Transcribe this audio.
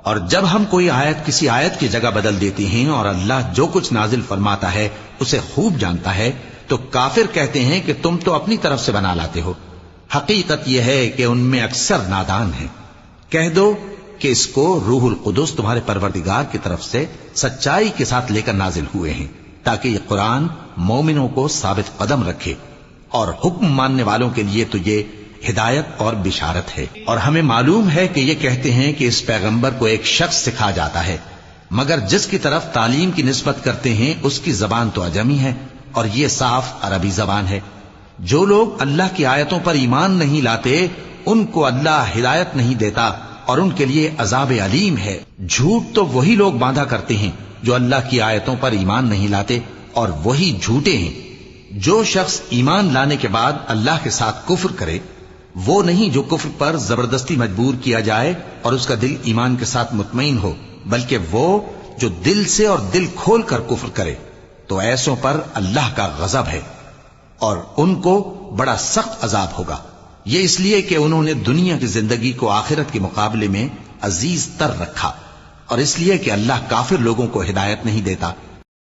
اور جب ہم کوئی آیت کسی آیت کی جگہ بدل دیتے ہیں اور اللہ جو کچھ نازل فرماتا ہے اسے خوب جانتا ہے تو کافر کہتے ہیں کہ تم تو اپنی طرف سے بنا لاتے ہو۔ حقیقت یہ ہے کہ ان میں اکثر نادان ہیں۔ کہہ دو کہ اس کو روح القدس تمہارے پروردگار کی طرف سے سچائی کے ساتھ لے کر نازل ہوئے ہیں تاکہ یہ قرآن مومنوں کو ثابت قدم رکھے، اور حکم ماننے والوں کے لیے تو یہ ہدایت اور بشارت ہے۔ اور ہمیں معلوم ہے کہ یہ کہتے ہیں کہ اس پیغمبر کو ایک شخص سکھا جاتا ہے، مگر جس کی طرف تعلیم کی نسبت کرتے ہیں اس کی زبان تو عجمی ہے اور یہ صاف عربی زبان ہے۔ جو لوگ اللہ کی آیتوں پر ایمان نہیں لاتے ان کو اللہ ہدایت نہیں دیتا اور ان کے لیے عذاب علیم ہے۔ جھوٹ تو وہی لوگ باندھا کرتے ہیں جو اللہ کی آیتوں پر ایمان نہیں لاتے، اور وہی جھوٹے ہیں۔ جو شخص ایمان لانے کے بعد اللہ کے ساتھ کفر کرے وہ نہیں جو کفر پر زبردستی مجبور کیا جائے اور اس کا دل ایمان کے ساتھ مطمئن ہو، بلکہ وہ جو دل سے اور دل کھول کر کفر کرے، تو ایسوں پر اللہ کا غضب ہے اور ان کو بڑا سخت عذاب ہوگا۔ یہ اس لیے کہ انہوں نے دنیا کی زندگی کو آخرت کے مقابلے میں عزیز تر رکھا، اور اس لیے کہ اللہ کافر لوگوں کو ہدایت نہیں دیتا۔